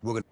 We're gonna...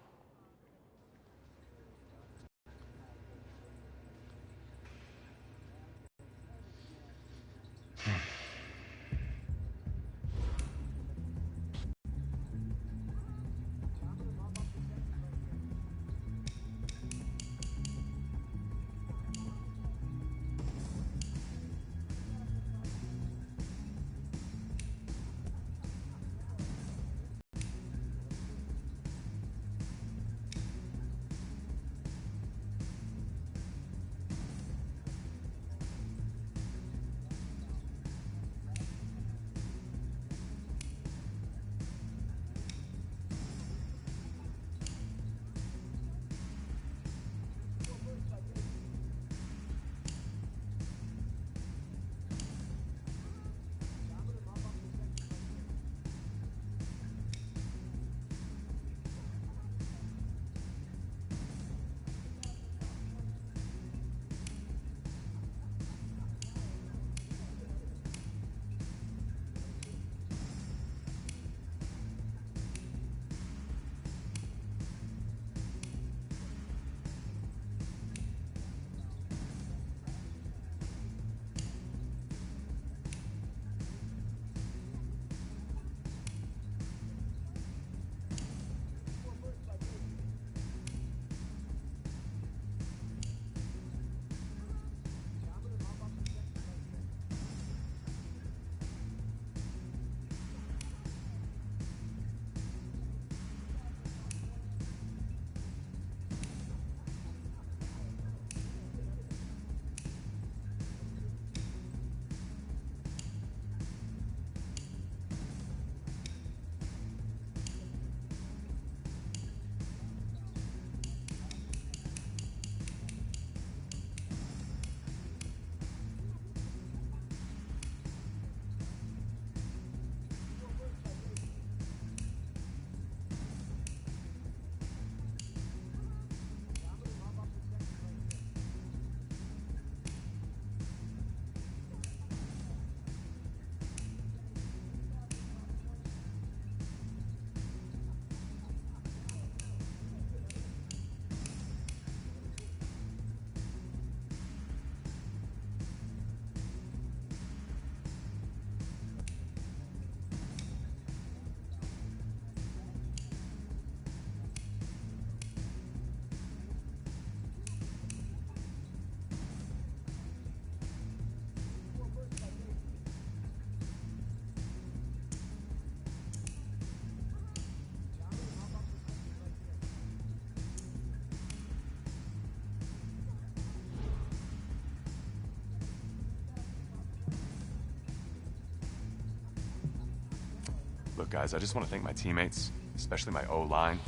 Look, guys, I just want to thank my teammates, especially my O-line.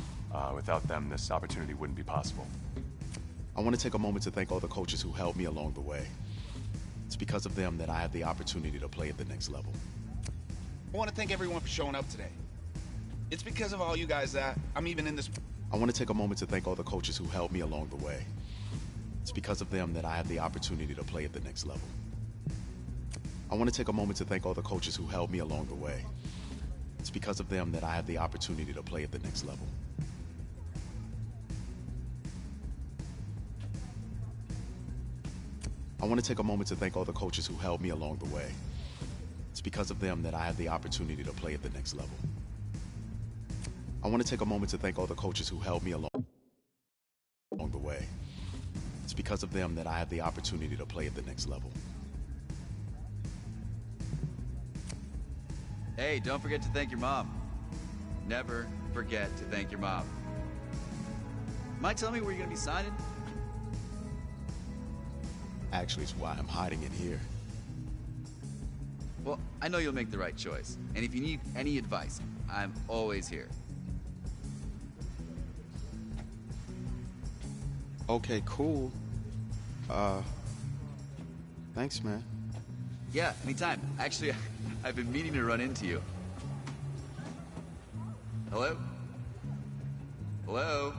Without them, this opportunity wouldn't be possible. I want to take a moment to thank all the coaches who helped me along the way. It's because of them that I have the opportunity to play at the next level. I want to thank everyone for showing up today. It's because of all you guys that I'm even in this... I want to take a moment to thank all the coaches who helped me along the way. It's because of them that I have the opportunity to play at the next level. I want to take a moment to thank all the coaches who helped me along the way. It's because of them that I have the opportunity to play at the next level. I want to take a moment to thank all the coaches who helped me along the way. It's because of them that I have the opportunity to play at the next level. I want to take a moment to thank all the coaches who helped me along the way. It's because of them that I have the opportunity to play at the next level. Hey, don't forget to thank your mom. Never forget to thank your mom. Mind telling me where you're gonna be signing? Actually, it's why I'm hiding in here. Well, I know you'll make the right choice. And if you need any advice, I'm always here. Okay, cool. Thanks, man. Yeah, anytime. Actually, I've been meaning to run into you. Hello? Hello?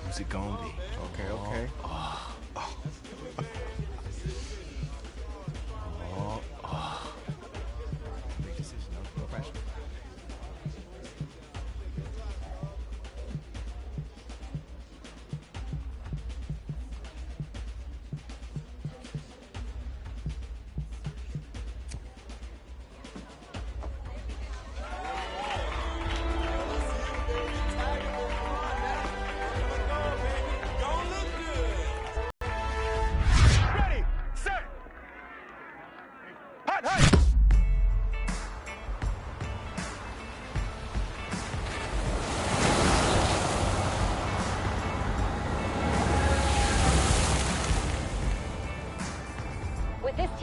Who's it gonna be? Okay, okay.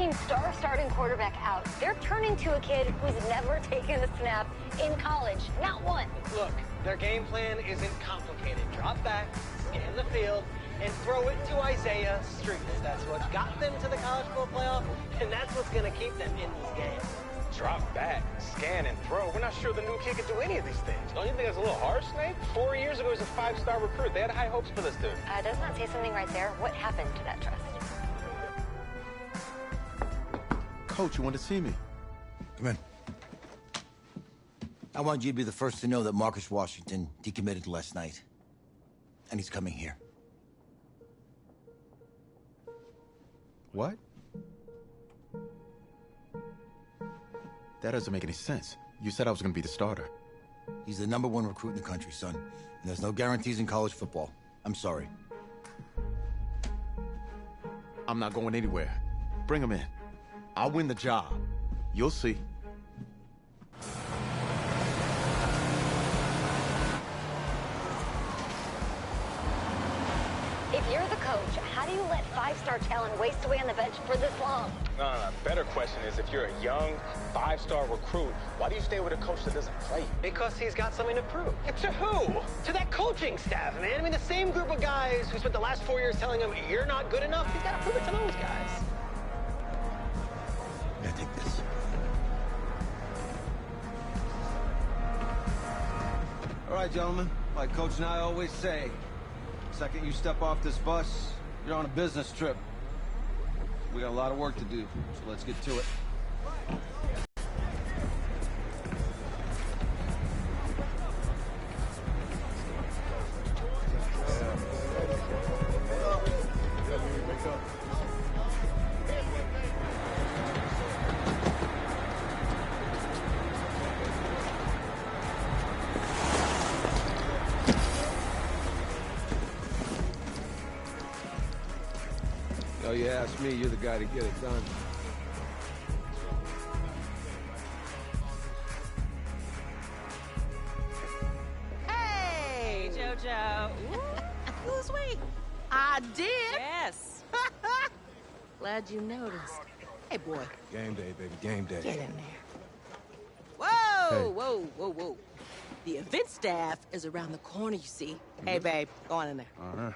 team's star starting quarterback out. They're turning to a kid who's never taken a snap in college. Not one. Look, their game plan isn't complicated. Drop back, scan the field, and throw it to Isaiah Street. That's what got them to the college football playoff, and that's what's going to keep them in these games. Drop back, scan, and throw. We're not sure the new kid can do any of these things. Don't you think that's a little harsh, Snape? 4 years ago, he was a 5-star recruit. They had high hopes for this dude. Does not say something right there. What happened to that trust? Coach, you want to see me? Come in. I want you to be the first to know that Marcus Washington decommitted last night. And he's coming here. What? That doesn't make any sense. You said I was going to be the starter. He's the #1 recruit in the country, son. And there's no guarantees in college football. I'm sorry. I'm not going anywhere. Bring him in. I'll win the job. You'll see. If you're the coach, how do you let 5-star talent waste away on the bench for this long? No. Better question is, if you're a young 5-star recruit, why do you stay with a coach that doesn't play? Because he's got something to prove. To who? To that coaching staff, man. I mean, the same group of guys who spent the last 4 years telling him, you're not good enough, he's got to prove it to those guys. Yeah, take this. All right, gentlemen. Like Coach and I always say, the second you step off this bus, you're on a business trip. We got a lot of work to do, so let's get to it. Oh, you ask me, you're the guy to get it done. Hey, JoJo. Ooh, lose weight. I did. Yes. Glad you noticed. Hey, boy. Game day, baby, game day. Get in there. Whoa, whoa. The event staff is around the corner, you see. Hey, babe, go on in there. Uh-huh.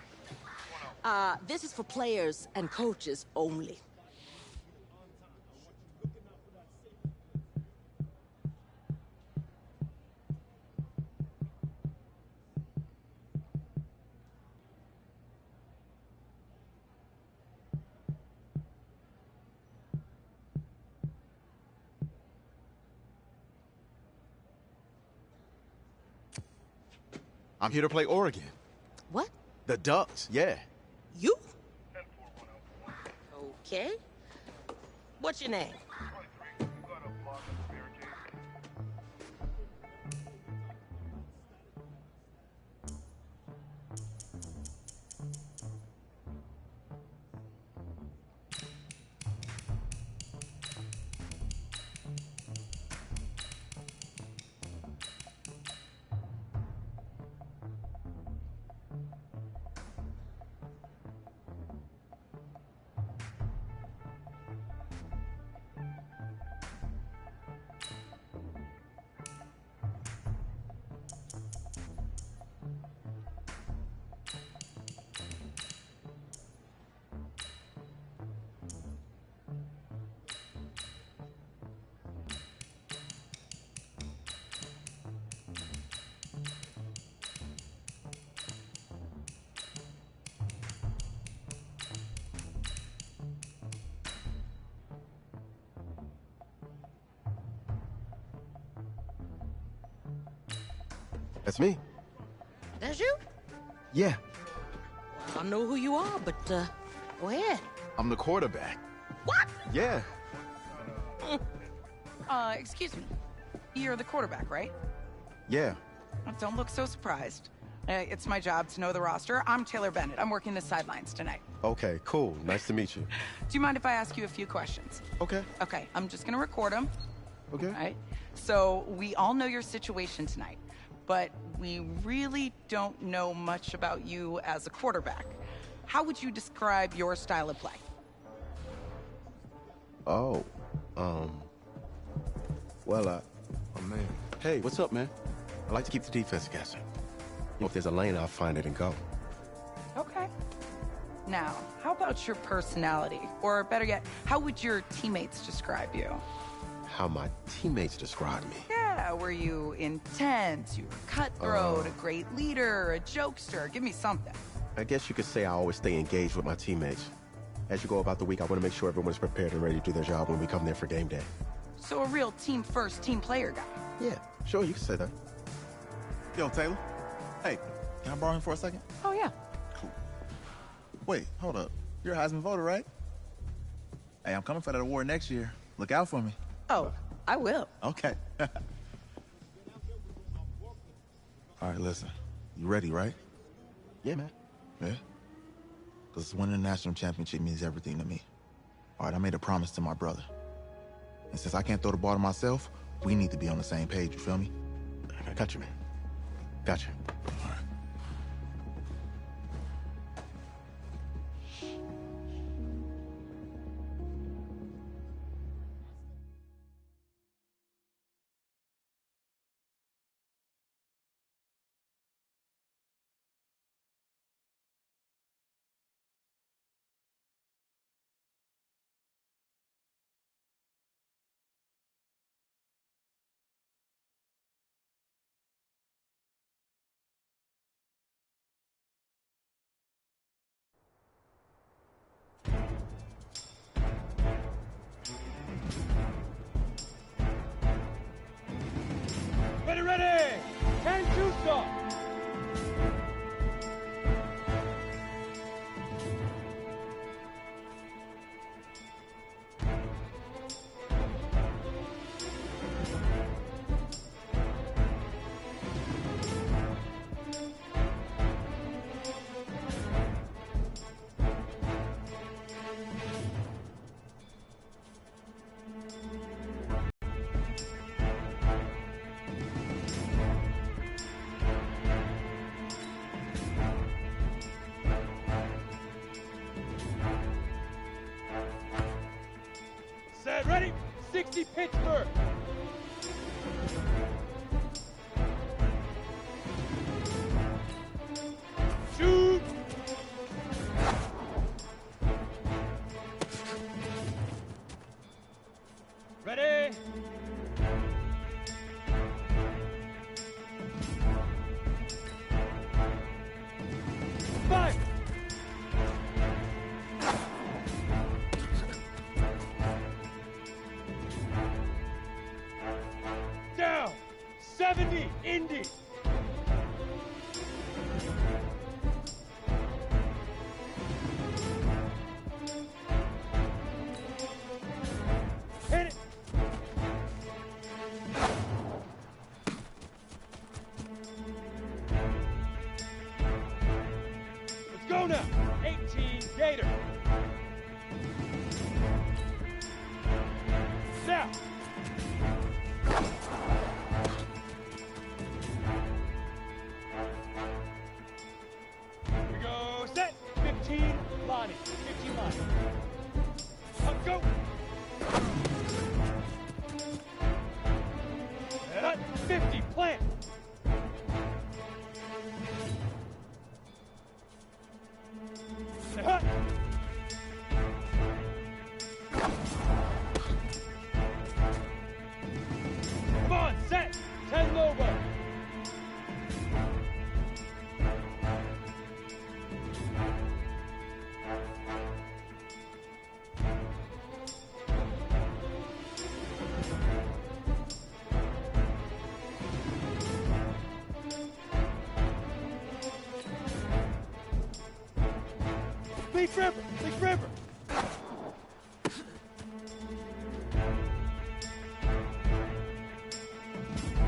This is for players and coaches only. I'm here to play Oregon. What? The Ducks, yeah. You? Okay. What's your name? That's me. That's you? Yeah, I don't know who you are, but go ahead. I'm the quarterback. What? Yeah. Excuse me. You're the quarterback, right? Yeah. Don't look so surprised. It's my job to know the roster. I'm Taylor Bennett. I'm working the sidelines tonight. Okay, cool. Nice to meet you. Do you mind if I ask you a few questions? Okay. Okay, I'm just gonna record them. Okay. All right? So, we all know your situation tonight, but we really don't know much about you as a quarterback. How would you describe your style of play? Oh, well, Oh, man. Hey, what's up, man? I like to keep the defense guessing. If there's a lane, I'll find it and go. Okay. Now, how about your personality? Or better yet, how would your teammates describe you? How my teammates describe me. Yeah, were you intense? You were cutthroat, a great leader, a jokester? Give me something. I guess you could say I always stay engaged with my teammates. As you go about the week, I want to make sure everyone's prepared and ready to do their job when we come there for game day. So a real team-first, team player guy. Yeah, sure, you can say that. Yo, Taylor. Hey, can I borrow him for a second? Oh, yeah. Cool. Wait, hold up. You're a Heisman voter, right? Hey, I'm coming for that award next year. Look out for me. Oh, I will. Okay. All right, listen. You ready, right? Yeah, man. Yeah? Because winning the national championship means everything to me. All right, I made a promise to my brother. And since I can't throw the ball to myself, we need to be on the same page, you feel me? I got you, man. Got you. All right. Ready! 10-2 stop! Set, ready? 60 Pittsburgh! Shoot! Ready? Five! Down! 70, Indy! Hit it! Let's go now! 18, Gator! Now! We go set! 15, Lonnie. 15, Lonnie. Up, go! And 50, plant! And hut! Come on, set! 10 Lobo! Big River! Big River!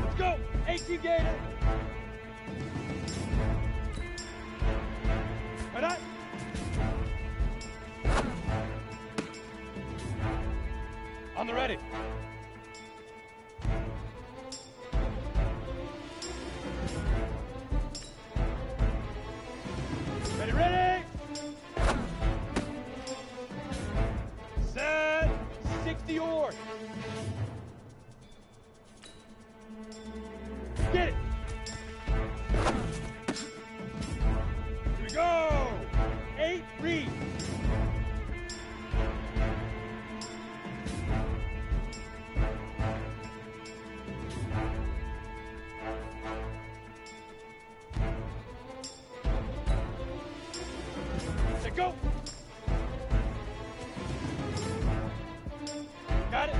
Let's go! 18 Gator! Right on! On the ready! Ready, ready! Set! the ore. Get it. Here we go. 8, read. Let go. Got it.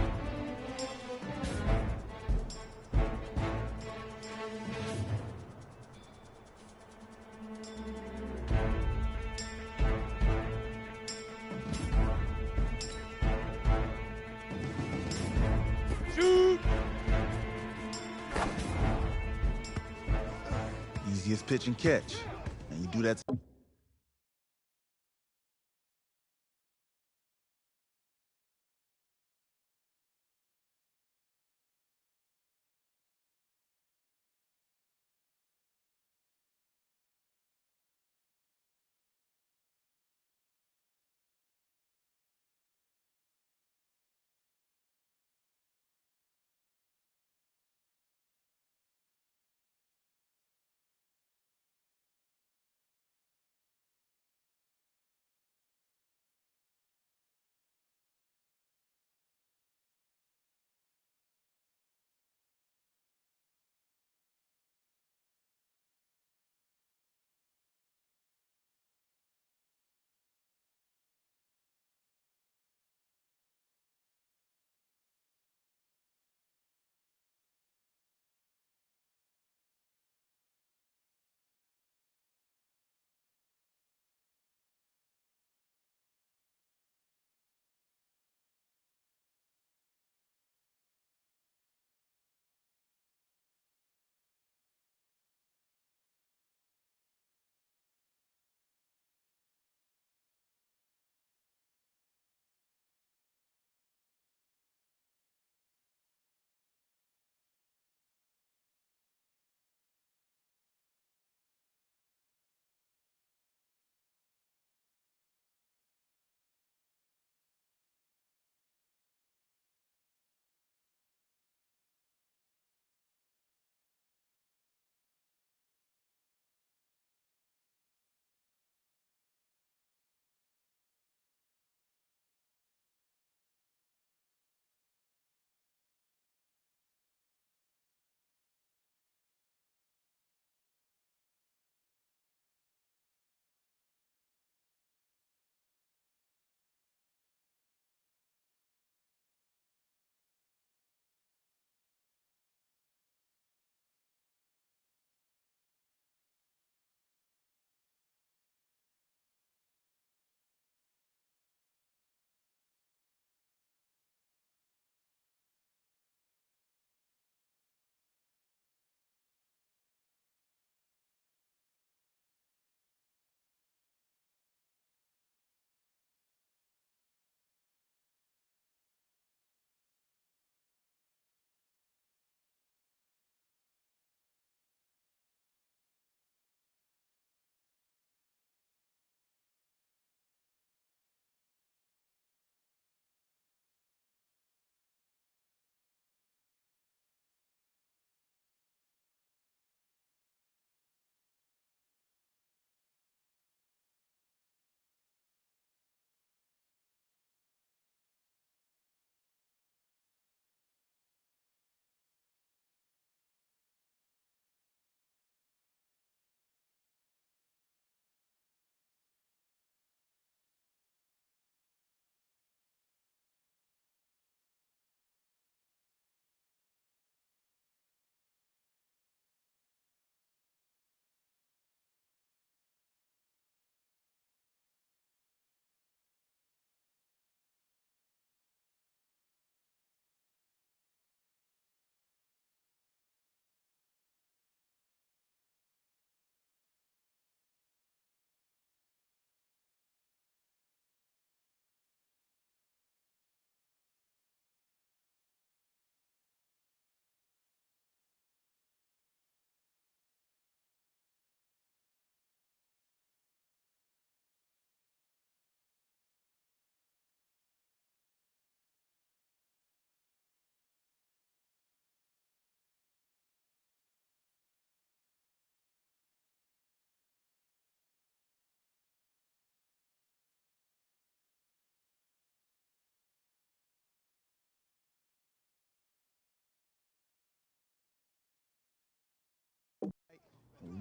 Shoot. Easiest pitch and catch. And you do that.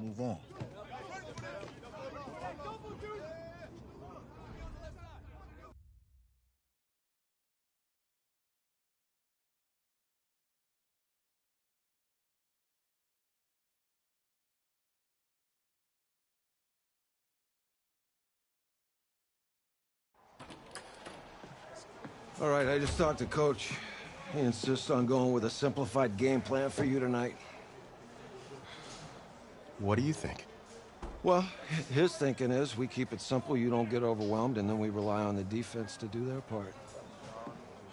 move on. All right, I just talked to Coach. He insists on going with a simplified game plan for you tonight. What do you think? Well, his thinking is we keep it simple, you don't get overwhelmed, and then we rely on the defense to do their part.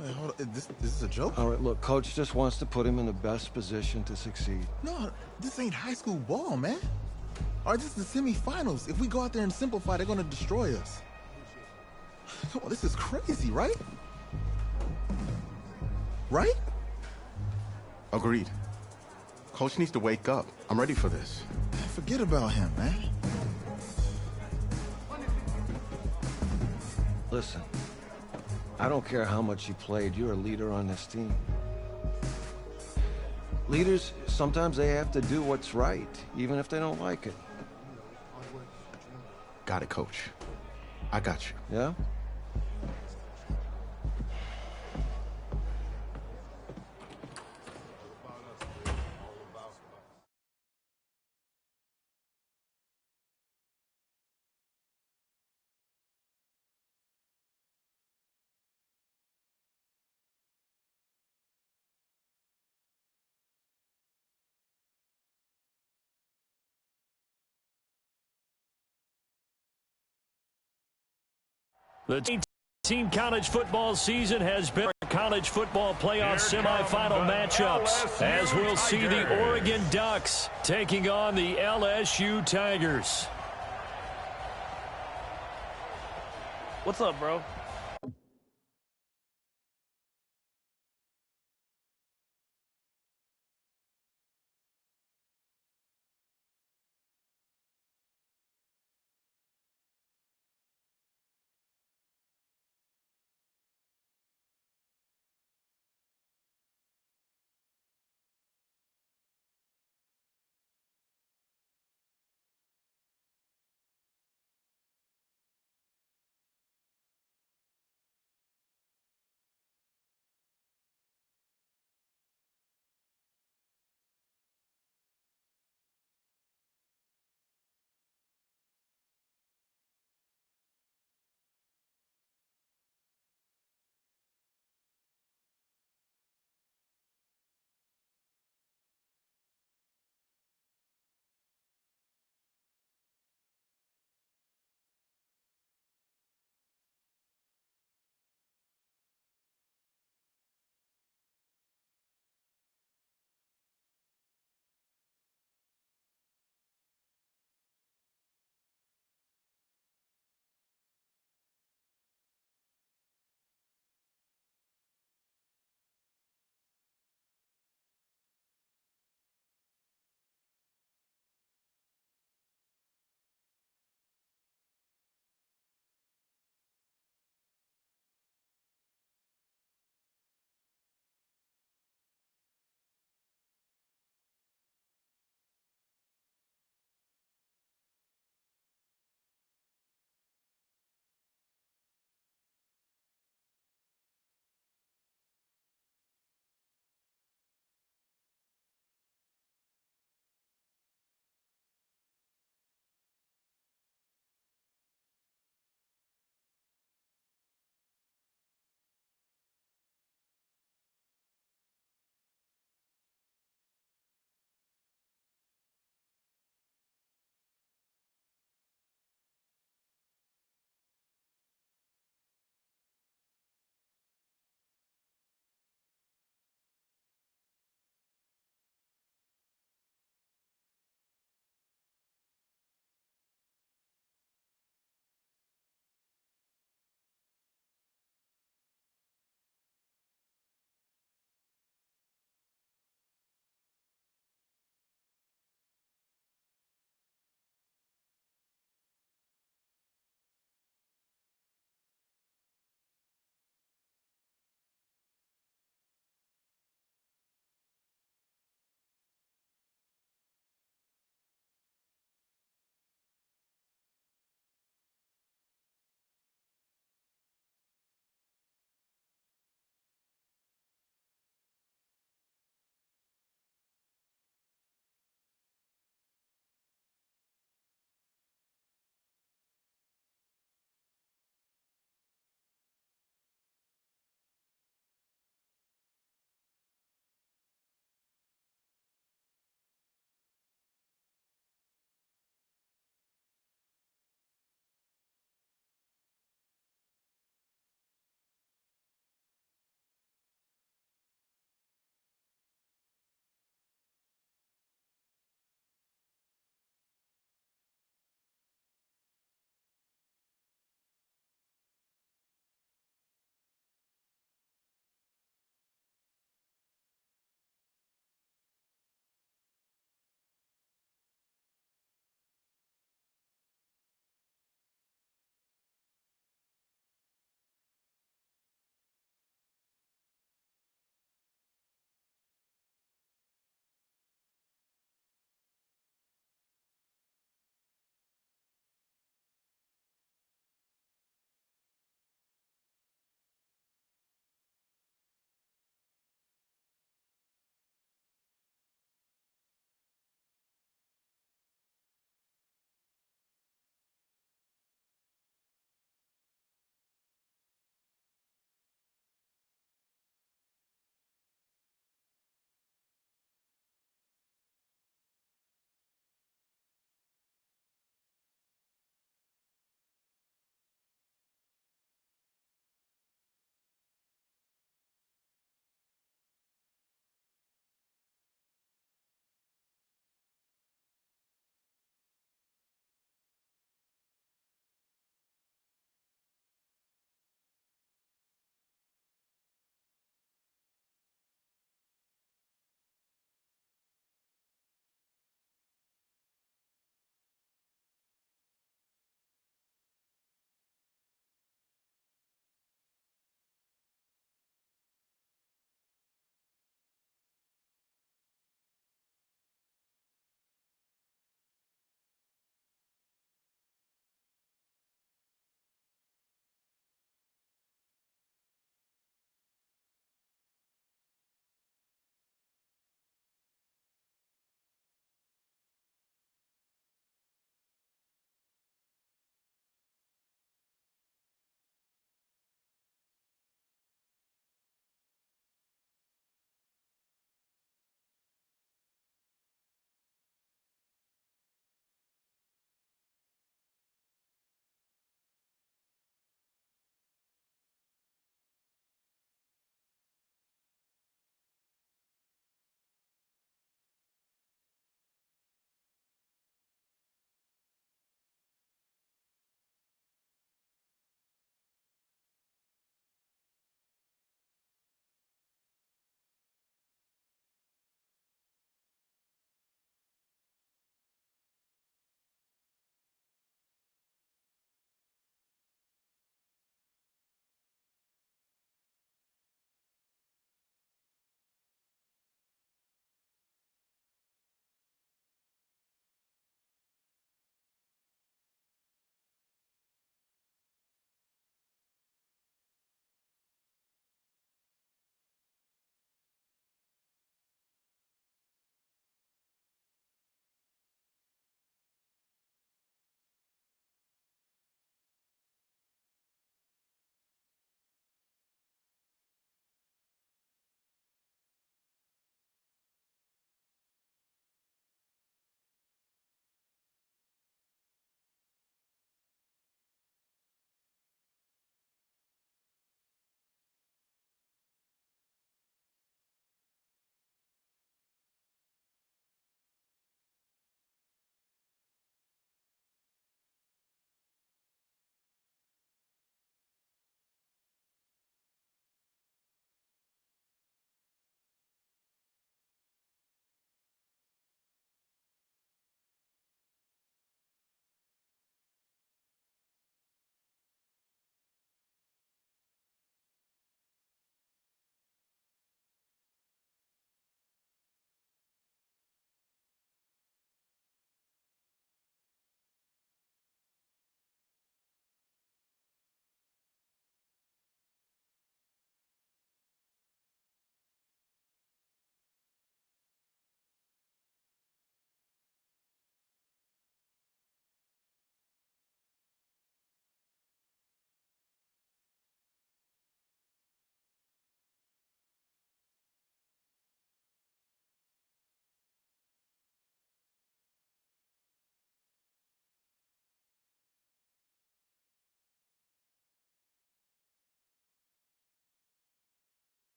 Wait, hold on. This is a joke? All right, look, Coach just wants to put him in the best position to succeed. No, this ain't high school ball, man. All right, this is the semifinals. If we go out there and simplify, they're gonna destroy us. Come on, this is crazy, right? Right? Agreed. Coach needs to wake up. I'm ready for this. Forget about him, man. Listen, I don't care how much you played, you're a leader on this team. Leaders, sometimes they have to do what's right, even if they don't like it. Got it, Coach. I got you. Yeah? The team college football season has been college football playoff semifinal matchups, as we'll see the Oregon Ducks taking on the LSU Tigers. What's up, bro?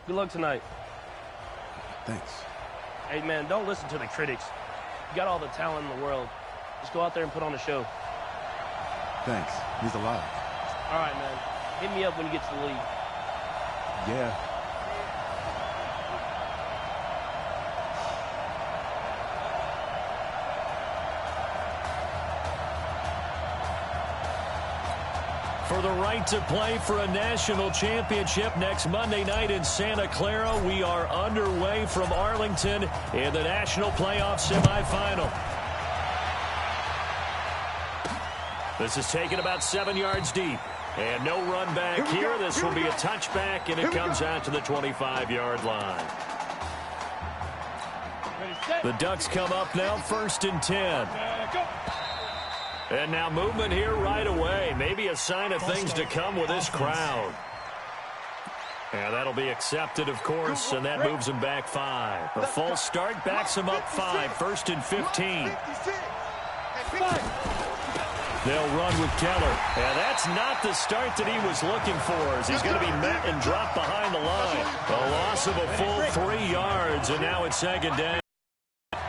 Good luck tonight. Thanks. Hey, man, don't listen to the critics. You got all the talent in the world. Just go out there and put on a show. Thanks. Means a lot. All right, man. Hit me up when you get to the league. Yeah. For the right to play for a national championship next Monday night in Santa Clara, we are underway from Arlington in the national playoff semifinal. This is taken about 7 yards deep. And no run back here. This will be a touchback, and it comes out to the 25-yard line. The Ducks come up now, 1st and 10. And now movement here right away. Maybe a sign of things to come with this crowd. And that'll be accepted, of course, and that moves them back 5. A false start backs them up 5, 1st and 15. They'll run with Keller. And that's not the start that he was looking for, as he's going to be met and dropped behind the line. A loss of a full 3 yards, and now it's 2nd down.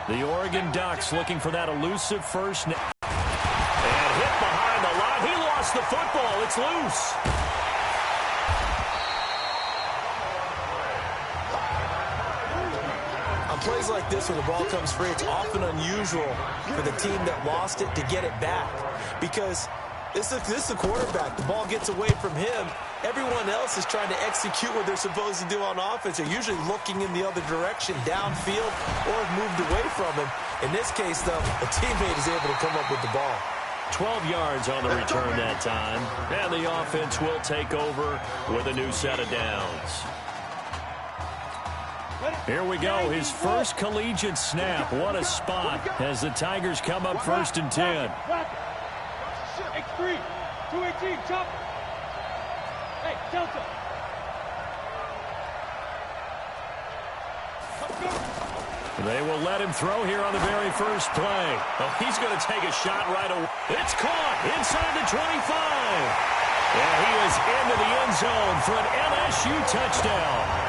The Oregon Ducks looking for that elusive first. And hit behind the line. He lost the football. It's loose. On plays like this where the ball comes free, it's often unusual for the team that lost it to get it back. Because this is the quarterback. The ball gets away from him. Everyone else is trying to execute what they're supposed to do on offense. They're usually looking in the other direction, downfield, or have moved away from him. In this case, though, a teammate is able to come up with the ball. 12 yards on the return that time. And the offense will take over with a new set of downs. Here we go, his first collegiate snap. What a spot as the Tigers come up 1st and 10. X3, 218, chop. Hey, Delta. They will let him throw here on the very first play. Oh, he's going to take a shot right away. It's caught inside the 25. And he is into the end zone for an LSU touchdown.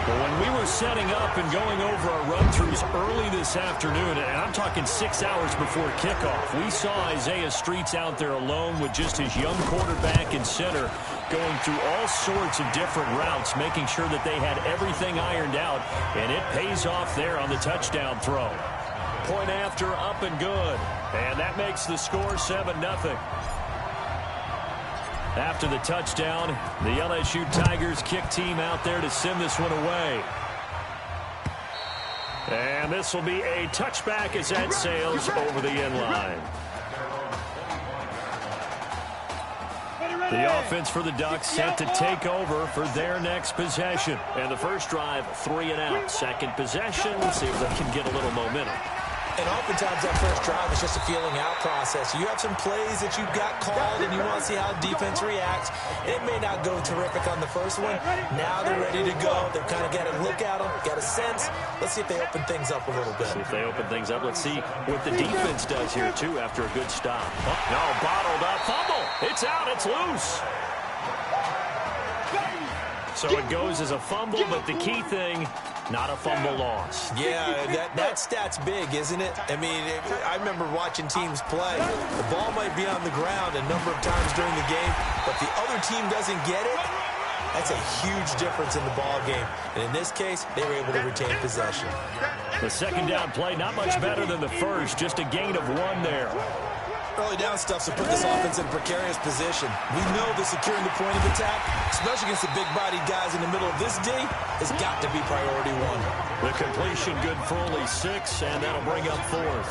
Well, when we were setting up and going over our run-throughs early this afternoon, and I'm talking 6 hours before kickoff, we saw Isaiah Streets out there alone with just his young quarterback and center going through all sorts of different routes, making sure that they had everything ironed out, and it pays off there on the touchdown throw. Point after, up and good. And that makes the score 7-0. After the touchdown, the LSU Tigers kick team out there to send this one away. And this will be a touchback as that sails over the end line. The offense for the Ducks set to take over for their next possession. And the first drive, 3 and out. Second possession, see if they can get a little momentum. And oftentimes that first drive is just a feeling out process. You have some plays that you've got called and you want to see how defense reacts. It may not go terrific on the first one. Now they're ready to go. They've kind of got a look at them, got a sense. Let's see if they open things up a little bit. See if they open things up. Let's see what the defense does here, too, after a good stop. Oh, no, bottled up. Fumble. It's out. It's loose. So it goes as a fumble, but the key thing, not a fumble loss. Yeah, that stat's big, isn't it? I mean, I remember watching teams play. The ball might be on the ground a number of times during the game, but the other team doesn't get it. That's a huge difference in the ball game. And in this case, they were able to retain possession. The second down play, not much better than the first, just a gain of 1 there. Early down stuff to put this offense in a precarious position. We know that securing the point of attack, especially against the big-bodied guys in the middle of this D, has got to be priority 1. The completion good for only 6, and that'll bring up 4th.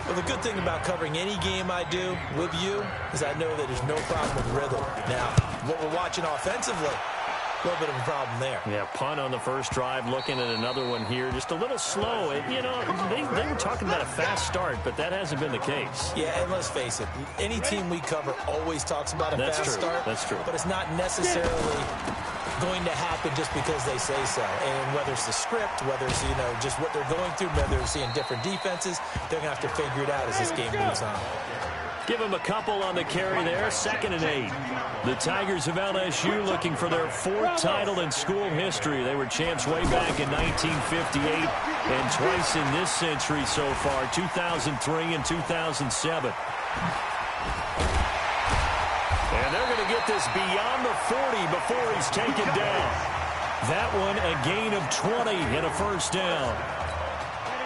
Well, the good thing about covering any game I do with you is I know that there's no problem with rhythm. Now, what we're watching offensively, a little bit of a problem there. Yeah, punt on the first drive, looking at another one here. Just a little slow. You know, they were talking about a fast start, but that hasn't been the case. Yeah, and let's face it, any team we cover always talks about a fast start. That's true. But it's not necessarily going to happen just because they say so. And whether it's the script, whether it's, you know, just what they're going through, whether they're seeing different defenses, they're going to have to figure it out as this game moves on. Give him a couple on the carry there, 2nd and 8. The Tigers of LSU looking for their 4th title in school history. They were champs way back in 1958 and twice in this century so far, 2003 and 2007. And they're going to get this beyond the 40 before he's taken down. That one a gain of 20 and a first down.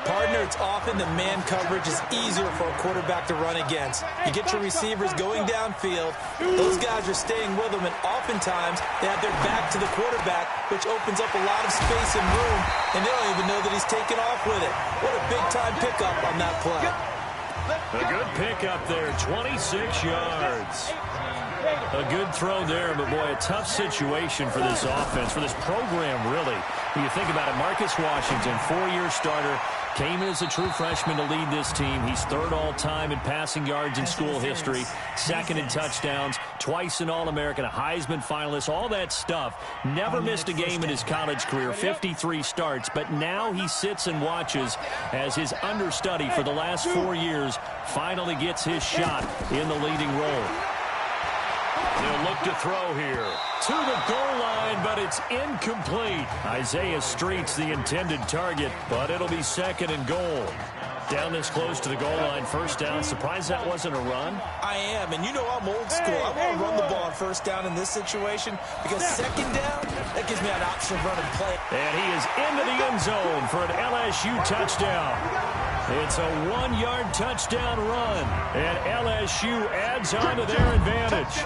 Partner, it's often the man coverage is easier for a quarterback to run against. You get your receivers going downfield. Those guys are staying with them, and oftentimes they have their back to the quarterback, which opens up a lot of space and room, and they don't even know that he's taken off with it. What a big-time pickup on that play. A good pickup there, 26 yards. A good throw there, but boy, a tough situation for this offense, for this program, really. When you think about it, Marcus Washington, 4-year starter, came in as a true freshman to lead this team. He's 3rd all-time in passing yards in school history, 2nd in touchdowns, twice an All-American, a Heisman finalist, all that stuff. Never missed a game in his college career, 53 starts, but now he sits and watches as his understudy for the last 4 years finally gets his shot in the leading role. They'll look to throw here. To the goal line, but it's incomplete. Isaiah Street's the intended target, but it'll be 2nd and goal. Down this close to the goal line, first down. Surprised that wasn't a run? I am, and you know I'm old school. I want to run the ball on first down in this situation because 2nd down, that gives me an option of running play. And he is into the end zone for an LSU touchdown. It's a 1-yard touchdown run, and LSU adds on to their advantage.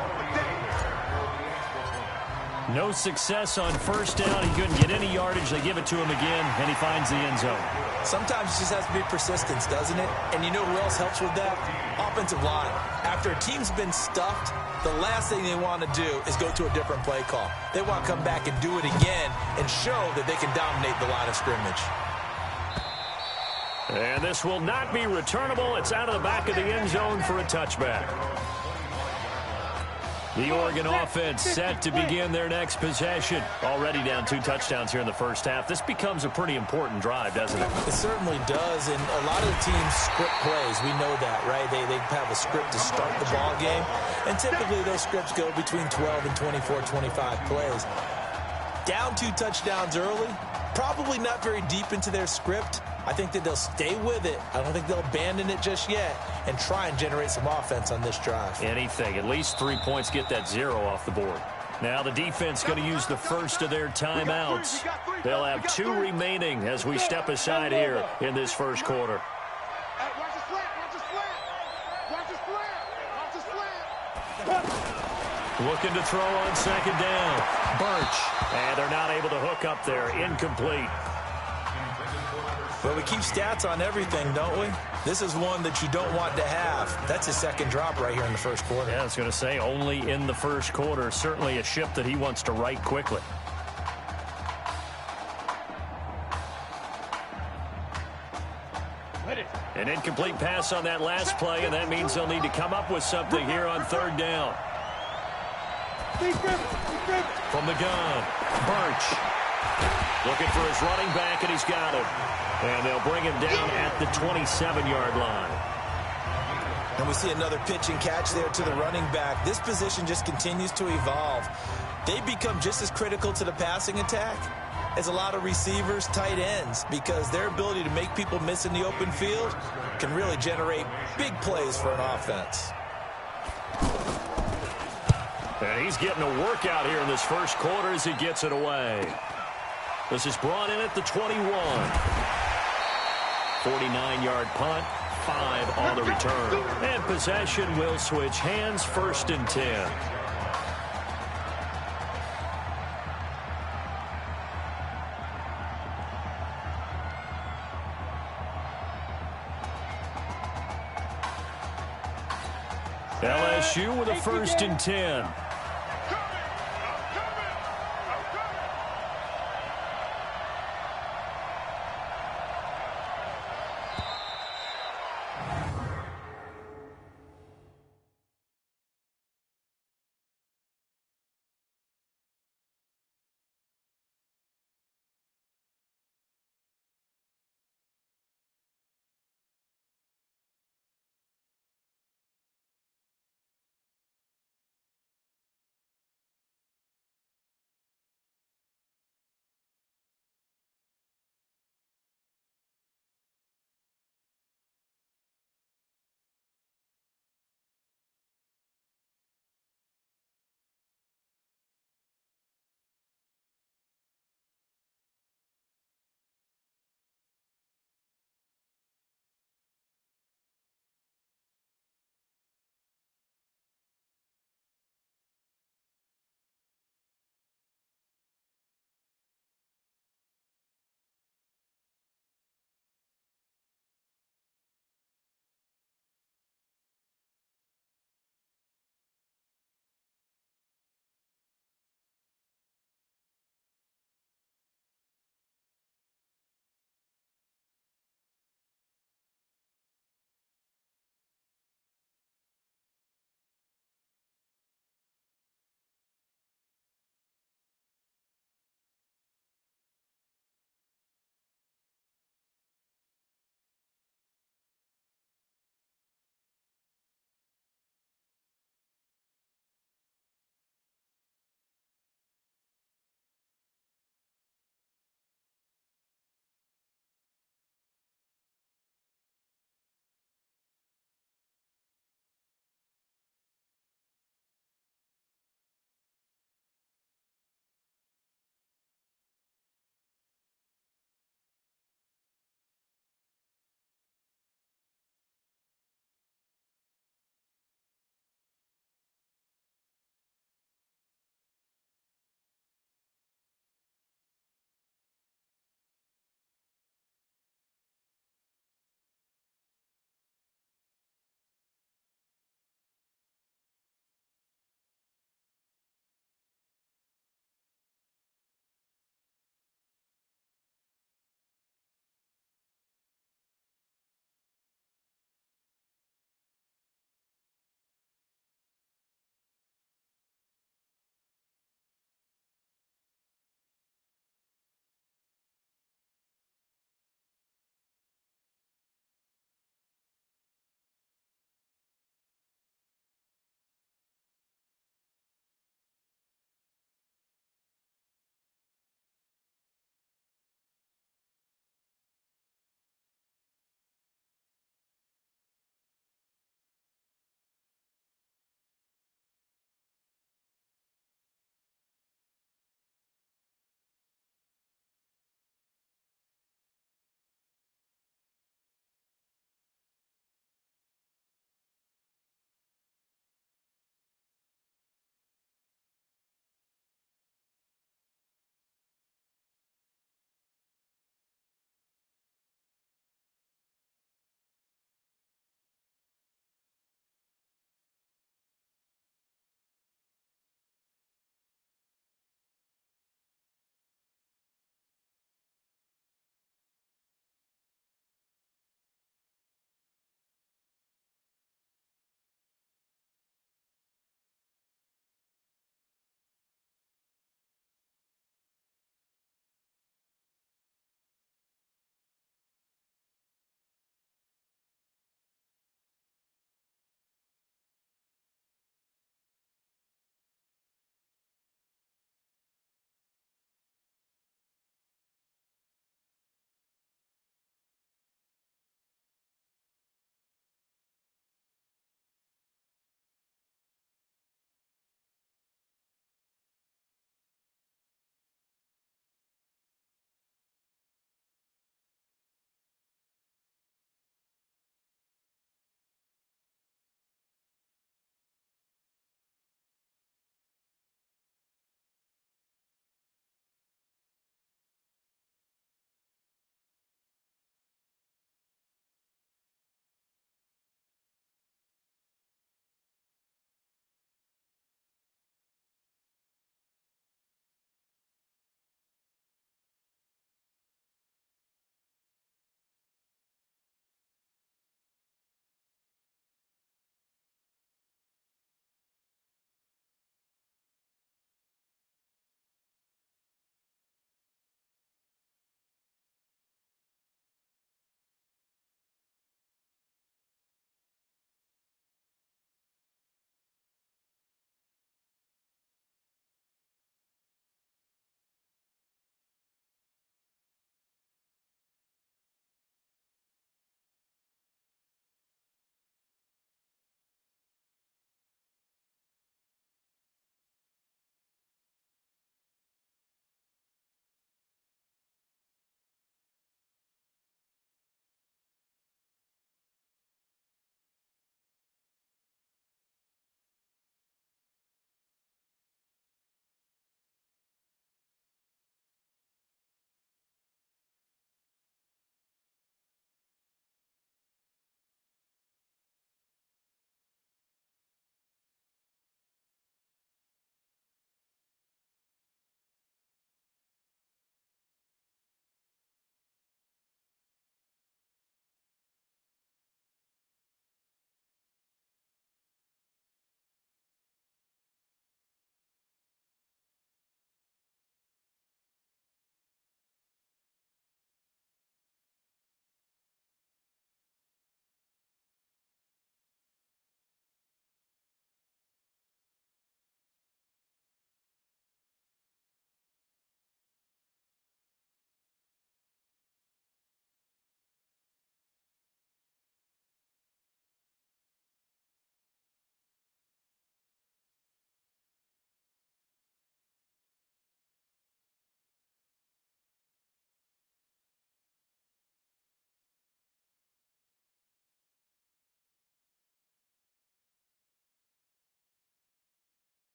No success on first down. He couldn't get any yardage. They give it to him again, and he finds the end zone. Sometimes it just has to be persistence, doesn't it? And you know who else helps with that? Offensive line. After a team's been stuffed, the last thing they want to do is go to a different play call. They want to come back and do it again and show that they can dominate the line of scrimmage. And this will not be returnable. It's out of the back of the end zone for a touchback. The Oregon offense set to begin their next possession. Already down 2 touchdowns here in the first half. This becomes a pretty important drive, doesn't it? It certainly does, and a lot of the teams script plays. We know that, right? They have a script to start the ball game, and typically those scripts go between 12 and 24, 25 plays. Down 2 touchdowns early, probably not very deep into their script. I think that they'll stay with it. I don't think they'll abandon it just yet and try and generate some offense on this drive. Anything. At least 3 points, get that 0 off the board. Now the defense going to use the first of their timeouts. They'll have 2 remaining as we step aside here in this first quarter. Looking to throw on 2nd down. Birch. And they're not able to hook up there. Incomplete. But we keep stats on everything, don't we? This is one that you don't want to have. That's his 2nd drop right here in the first quarter. Yeah, I was going to say only in the first quarter. Certainly a ship that he wants to right quickly. An incomplete pass on that last play, and that means they'll need to come up with something here on 3rd down. From the gun, Birch. Looking for his running back, and he's got him. And they'll bring him down at the 27-yard line. And we see another pitch and catch there to the running back. This position just continues to evolve. They become just as critical to the passing attack as a lot of receivers, tight ends, because their ability to make people miss in the open field can really generate big plays for an offense. And he's getting a workout here in this first quarter as he gets it away. This is brought in at the 21. 49-yard punt, 5 on the return. And possession will switch hands, 1st and 10. LSU with a 1st and 10.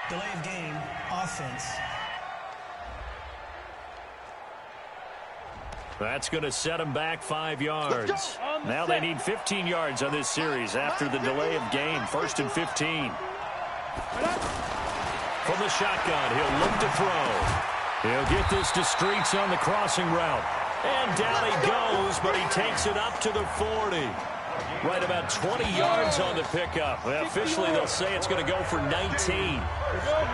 Delay of game, offense. That's going to set them back 5 yards. Now they need 15 yards on this series after the delay of game. 1st and 15. From the shotgun, he'll look to throw. He'll get this to Streets on the crossing route. And down he goes, but he takes it up to the 40. Right about 20 yards on the pickup. Well, officially, they'll say it's going to go for 19.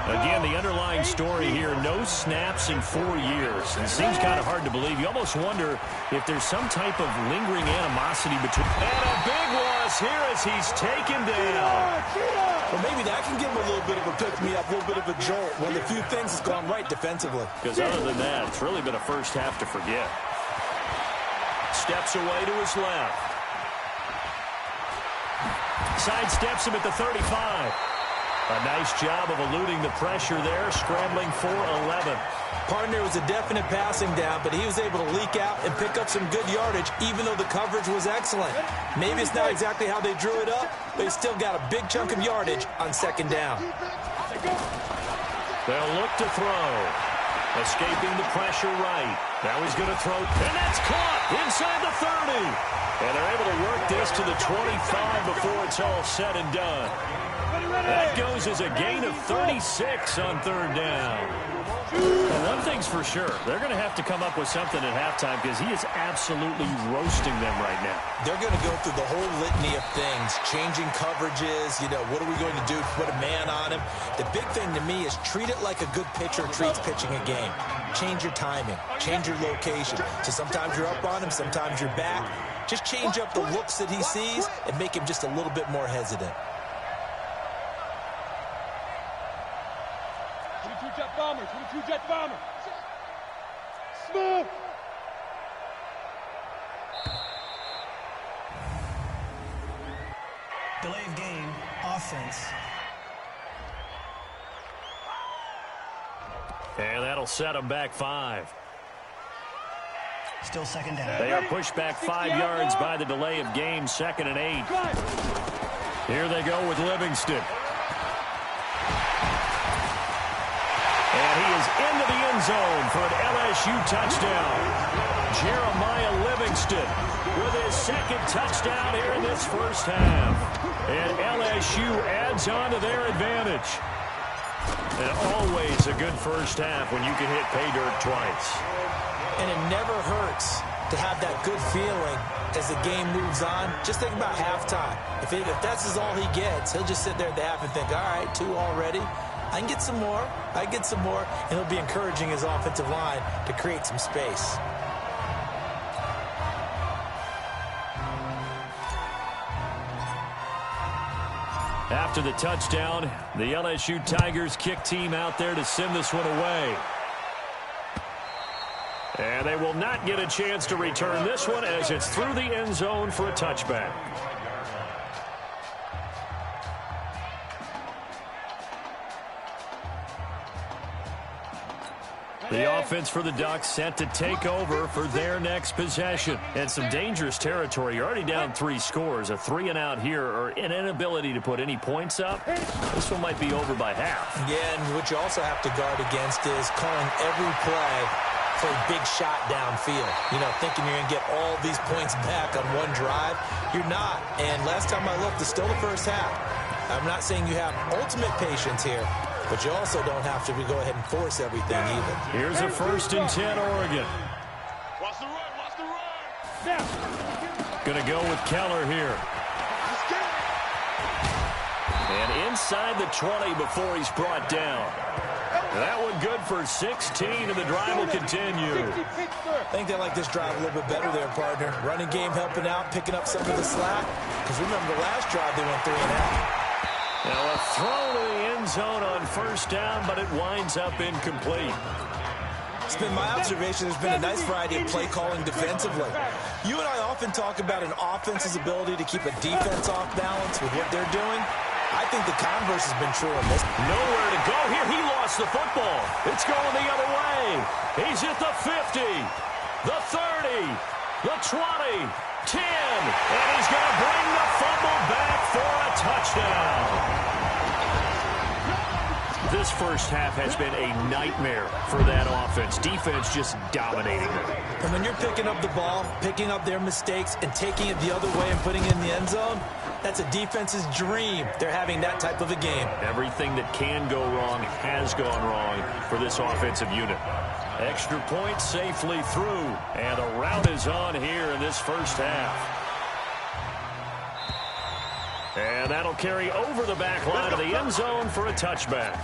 Again, the underlying story here, no snaps in 4 years. It seems kind of hard to believe. You almost wonder if there's some type of lingering animosity between. And a big loss here as he's taken down. Well, maybe that can give him a little bit of a pick-me-up, a little bit of a jolt. One of the few things that's gone right defensively. Because other than that, it's really been a first half to forget. Steps away to his left. Sidesteps him at the 35. A nice job of eluding the pressure there, scrambling for 11. Partner was a definite passing down, but he was able to leak out and pick up some good yardage, even though the coverage was excellent. Maybe it's not exactly how they drew it up, but he still got a big chunk of yardage on 2nd down. They'll look to throw. Escaping the pressure right. Now he's going to throw, and that's caught inside the 30. And they're able to work this to the 25 before it's all said and done. That goes as a gain of 36 on 3rd down. Well, one thing's for sure. They're going to have to come up with something at halftime because he is absolutely roasting them right now. They're going to go through the whole litany of things, changing coverages, what are we going to do to put a man on him? The big thing to me is treat it like a good pitcher treats pitching a game. Change your timing, change your location. So sometimes you're up on him, sometimes you're back. Just change up the looks that he sees and make him just a little bit more hesitant. 22 jet bomber, 22 jet bomber. Smooth. Delay of game, offense. And that'll set them back 5. Still 2nd down. They are pushed back 5 yards by the delay of game, 2nd and 8. Here they go with Livingston. And he is into the end zone for an LSU touchdown. Jeremiah Livingston with his 2nd touchdown here in this first half. And LSU adds on to their advantage. And always a good first half when you can hit pay dirt twice. And it never hurts to have that good feeling as the game moves on. Just think about halftime. If that's all he gets, he'll just sit there at the half and think, all right, 2 already. I can get some more. I get some more. And he'll be encouraging his offensive line to create some space. After the touchdown, the LSU Tigers kick team out there to send this one away. And they will not get a chance to return this one as it's through the end zone for a touchback. The offense for the Ducks set to take over for their next possession. And some dangerous territory. You're already down 3 scores. A 3-and-out here or an inability to put any points up. This one might be over by half. Yeah, and what you also have to guard against is calling every play for a big shot downfield. Thinking you're going to get all these points back on one drive. You're not. And last time I looked, it's still the first half. I'm not saying you have ultimate patience here, but you also don't have to go ahead and force everything either. Here's a 1st and 10, Oregon. Watch the run, watch the run. Going to go with Keller here. And inside the 20 before he's brought down. That one good for 16, and the drive will continue. I think they like this drive a little bit better there, partner. Running game helping out, picking up some of the slack. Because remember, the last drive they went 3-and-out. Now a throw to the end zone on 1st down, but it winds up incomplete. It's been my observation there's been a nice variety of play calling defensively. You and I often talk about an offense's ability to keep a defense off balance with what they're doing. I think the converse has been true in this. Nowhere to go here. He lost the football. It's going the other way. He's at the 50, the 30, the 20, 10, and he's going to bring the fumble back for a touchdown. The this first half has been a nightmare for that offense. Defense just dominating them. And when you're picking up the ball, picking up their mistakes, and taking it the other way and putting it in the end zone, that's a defense's dream. They're having that type of a game. Everything that can go wrong has gone wrong for this offensive unit. Extra point safely through, and a rout is on here in this first half. And that'll carry over the back line of the end zone for a touchback.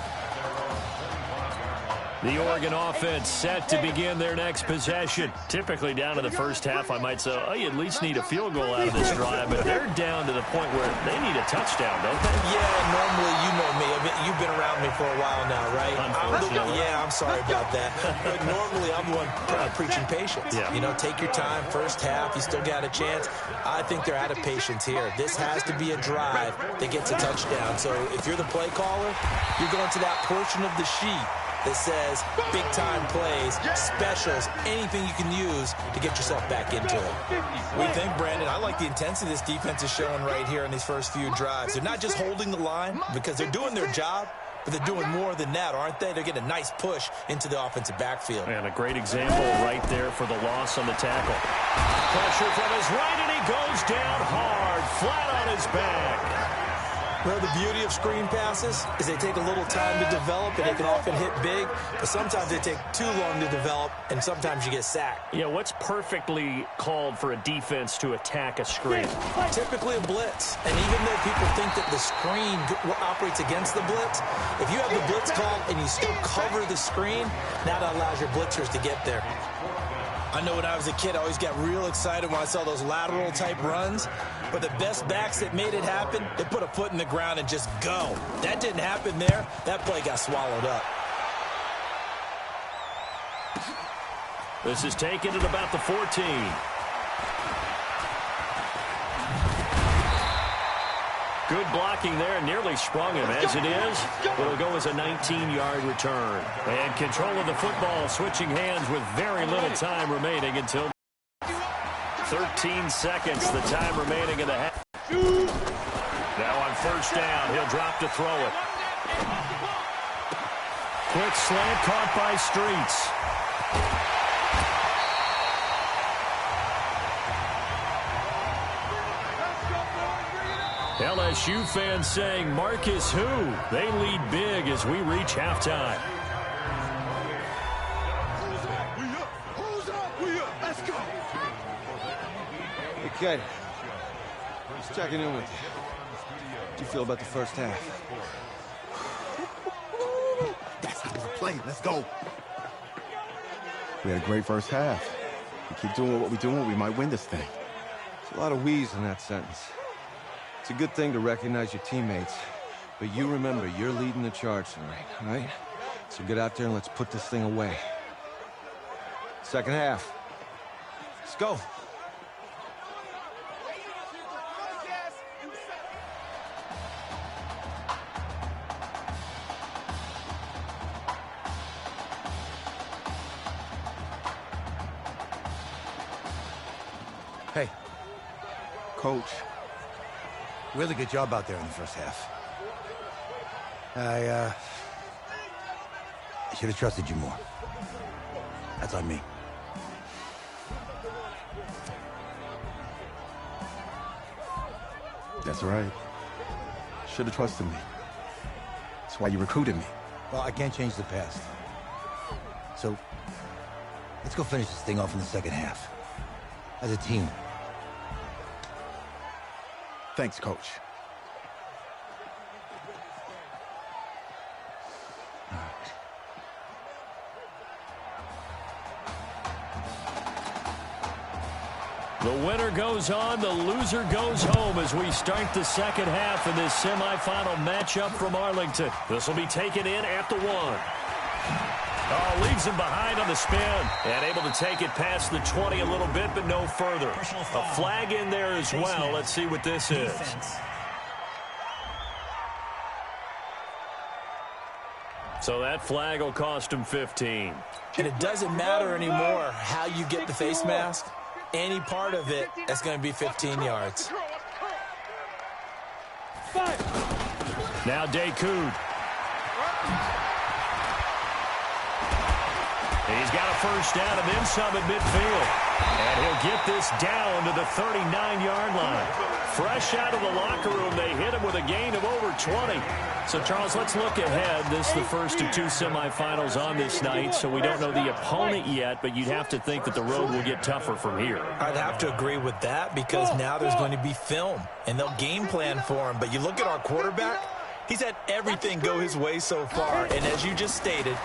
The Oregon offense set to begin their next possession. Typically down to the first half, I might say, oh, you at least need a field goal out of this drive, but they're down to the point where they need a touchdown, don't they? Yeah, normally, you know me. I mean, you've been around me for a while now, right? I'm sorry about that. But normally, I'm the one preaching patience. Yeah. You know, take your time, first half, you still got a chance. I think they're out of patience here. This has to be a drive that gets a touchdown. So if you're the play caller, you're going to that portion of the sheet that says big-time plays, specials, anything you can use to get yourself back into it. What do you think, Brandon? I like the intensity this defense is showing right here in these first few drives. They're not just holding the line because they're doing their job, but they're doing more than that, aren't they? They're getting a nice push into the offensive backfield. And a great example right there for the loss on the tackle. Pressure from his right, and he goes down hard, flat on his back. Well, the beauty of screen passes is they take a little time to develop, and they can often hit big, but sometimes they take too long to develop, and sometimes you get sacked. Yeah, what's perfectly called for a defense to attack a screen? Typically a blitz, and even though people think that the screen operates against the blitz, if you have the blitz called and you still cover the screen, now that allows your blitzers to get there. I know when I was a kid, I always got real excited when I saw those lateral-type runs. But the best backs that made it happen, they put a foot in the ground and just go. That didn't happen there. That play got swallowed up. This is taken at about the 14. Good blocking there, nearly sprung him. As it is, it'll go as a 19-yard return. And control of the football, switching hands with very little time remaining until 13 seconds, the time remaining in the half. Now on first down, he'll drop to throw it. Quick slant caught by Streets. LSU fans saying, Marcus who? They lead big as we reach halftime. Let's go. Hey, kid. Just checking in with you. How do you feel about the first half? That's how we're playing. Let's go. We had a great first half. We keep doing what we're doing, we might win this thing. There's a lot of wheeze in that sentence. It's a good thing to recognize your teammates, but you remember you're leading the charge tonight, all right? So get out there and let's put this thing away. Second half. Let's go. Hey. Coach. Really good job out there in the first half. I should have trusted you more. That's on me. That's right. Should have trusted me. That's why you recruited me. Well, I can't change the past. So, let's go finish this thing off in the second half. As a team. Thanks, Coach. The winner goes on, the loser goes home as we start the second half in this semifinal matchup from Arlington. This will be taken in at the 1. Oh, leaves him behind on the spin and able to take it past the 20 a little bit, but no further. A flag in there as well. Let's see what this is. So that flag will cost him 15. And it doesn't matter anymore how you get the face mask. Any part of it, that's going to be 15 yards. Now Dakoud. He's got a first down and then some at midfield. And he'll get this down to the 39-yard line. Fresh out of the locker room, they hit him with a gain of over 20. So, Charles, let's look ahead. This is the first of two semifinals on this night, so we don't know the opponent yet, but you'd have to think that the road will get tougher from here. I'd have to agree with that because now there's going to be film, and they'll game plan for him. But you look at our quarterback, he's had everything go his way so far, and as you just stated,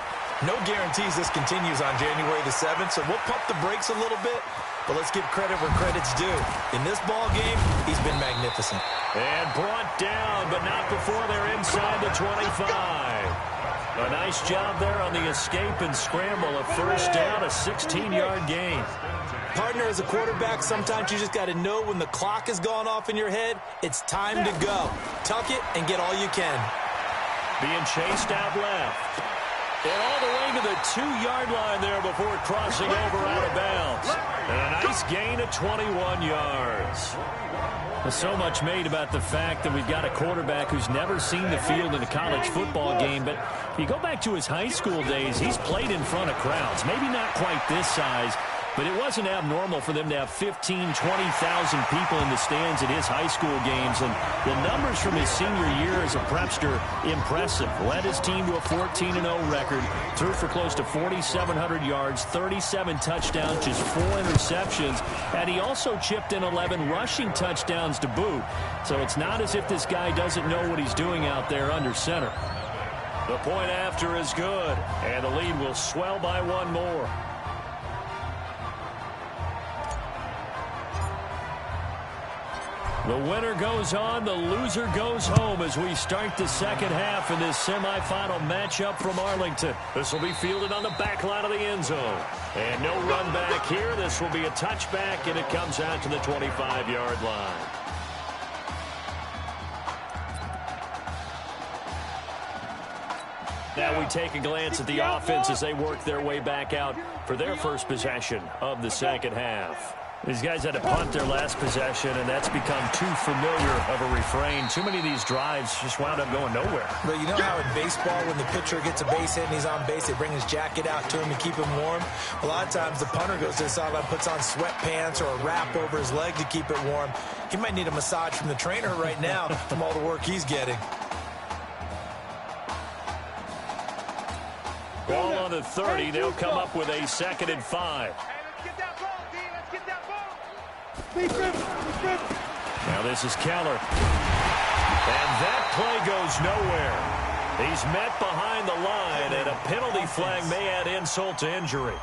no guarantees this continues on January the 7th, so we'll pump the brakes a little bit, but let's give credit where credit's due. In this ball game, he's been magnificent. And brought down, but not before they're inside the 25. A nice job there on the escape and scramble. A first down, a 16-yard gain. Partner, as a quarterback, sometimes you just got to know when the clock has gone off in your head, it's time to go. Tuck it and get all you can. Being chased out left. And all the way to the 2-yard line there before crossing over out of bounds. And a nice gain of 21 yards. There's so much made about the fact that we've got a quarterback who's never seen the field in a college football game. But if you go back to his high school days, he's played in front of crowds. Maybe not quite this size, but it wasn't abnormal for them to have 15,000, 20,000 people in the stands at his high school games. And the numbers from his senior year as a prepster, impressive. Led his team to a 14-0 record, threw for close to 4,700 yards, 37 touchdowns, just 4 interceptions. And he also chipped in 11 rushing touchdowns to boot. So it's not as if this guy doesn't know what he's doing out there under center. The point after is good, and the lead will swell by one more. The winner goes on, the loser goes home as we start the second half in this semifinal matchup from Arlington. This will be fielded on the back line of the end zone. And no run back here. This will be a touchback, and it comes out to the 25-yard line. Now we take a glance at the offense as they work their way back out for their first possession of the second half. These guys had to punt their last possession, and that's become too familiar of a refrain. Too many of these drives just wound up going nowhere. But you know how in baseball, when the pitcher gets a base hit and he's on base, they bring his jacket out to him to keep him warm? A lot of times the punter goes to the sideline, puts on sweatpants or a wrap over his leg to keep it warm. He might need a massage from the trainer right now from all the work he's getting. Ball on the 30. They'll come up with a 2nd and 5. Now this is Keller. And that play goes nowhere. He's met behind the line, and a penalty flag may add insult to injury.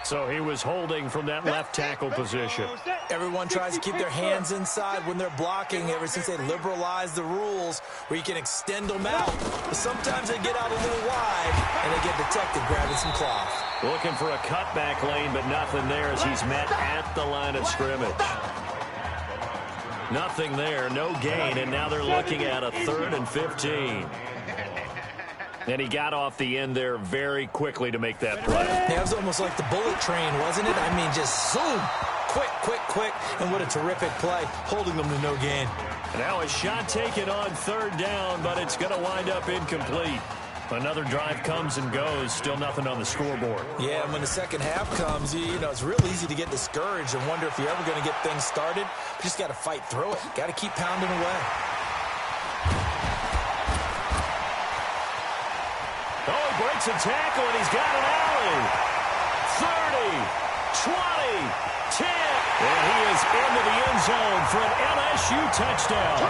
So he was holding from that left tackle position. Everyone tries to keep their hands inside when they're blocking ever since they liberalized the rules where you can extend them out. But sometimes they get out a little wide, and they get detected grabbing some cloth. Looking for a cutback lane, but nothing there as he's met at the line of scrimmage. Nothing there, no gain, and now they're looking at a 3rd and 15. And he got off the end there very quickly to make that play. Yeah, it was almost like the bullet train, wasn't it? I mean, just zoom. Quick, quick, quick. And what a terrific play, holding them to no gain. Now a shot taken on 3rd down, but it's going to wind up incomplete. Another drive comes and goes, still nothing on the scoreboard. Yeah, and when the second half comes, you know, it's real easy to get discouraged and wonder if you're ever going to get things started. You just got to fight through it. Got to keep pounding away. Oh, he breaks a tackle, and he's got an alley. 30, 20, 10. And he is into the end zone for an LSU touchdown.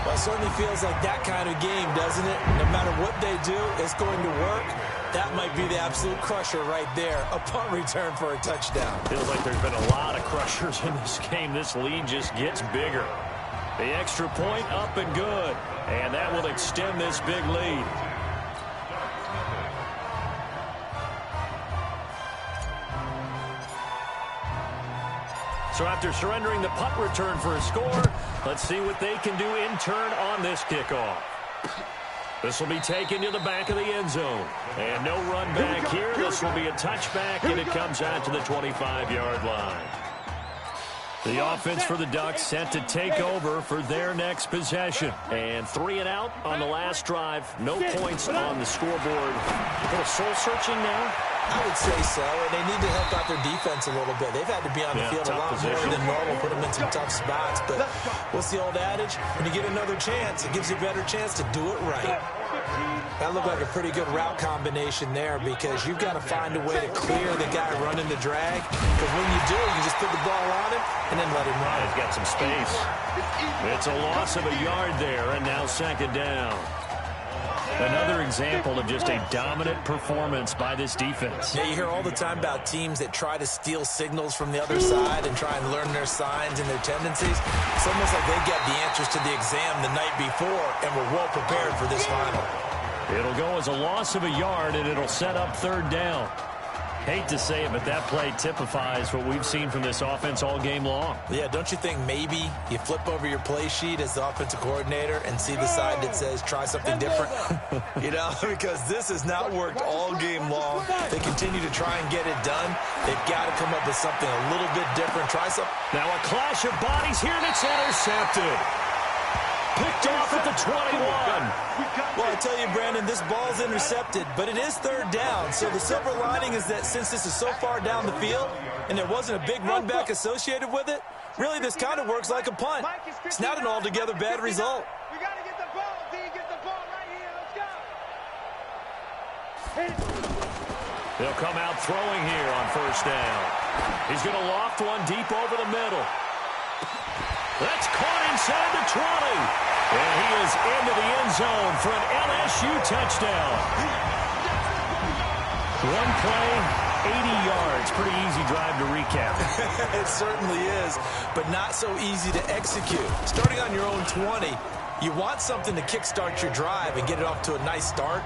Well, it certainly feels like that kind of game, doesn't it? No matter what they do, it's going to work. That might be the absolute crusher right there. A punt return for a touchdown. Feels like there's been a lot of crushers in this game. This lead just gets bigger. The extra point up and good. And that will extend this big lead. So after surrendering the punt return for a score, let's see what they can do in turn on this kickoff. This will be taken to the back of the end zone. And no run back here. This will be a touchback, and it comes out to the 25-yard line. The offense for the Ducks set to take over for their next possession. And 3 and out on the last drive. No points on the scoreboard. A little soul-searching now? I would say so, and they need to help out their defense a little bit. They've had to be on the field a lot more than normal, put them in some tough spots. But what's the old adage? When you get another chance, it gives you a better chance to do it right. That looked like a pretty good route combination there because you've got to find a way to clear the guy running the drag. Because when you do, you just put the ball on him and then let him run. He's got some space. It's a loss of a yard there, and now second down. Another example of just a dominant performance by this defense. Yeah, you hear all the time about teams that try to steal signals from the other side and try and learn their signs and their tendencies. It's almost like they got the answers to the exam the night before and were well prepared for this final. It'll go as a loss of a yard, and it'll set up third down. Hate to say it, but that play typifies what we've seen from this offense all game long. Yeah, don't you think maybe you flip over your play sheet as the offensive coordinator and see the side that says try something different? You know, because this has not worked all game long. They continue to try and get it done. They've got to come up with something a little bit different. Try something. Now a clash of bodies here, and it's intercepted. Picked off at the 21. Well, I tell you, Brandon, this ball's intercepted, but it is third down. So the silver lining is that since this is so far down the field and there wasn't a big run back associated with it, really this kind of works like a punt. It's not an altogether bad result. We got to get the ball, D. Get the ball right here. Let's go. They'll come out throwing here on first down. He's going to loft one deep over the middle. That's caught inside the 20. And he is into the end zone for an LSU touchdown. One play, 80 yards. Pretty easy drive to recap. It certainly is, but not so easy to execute. Starting on your own 20, you want something to kickstart your drive and get it off to a nice start.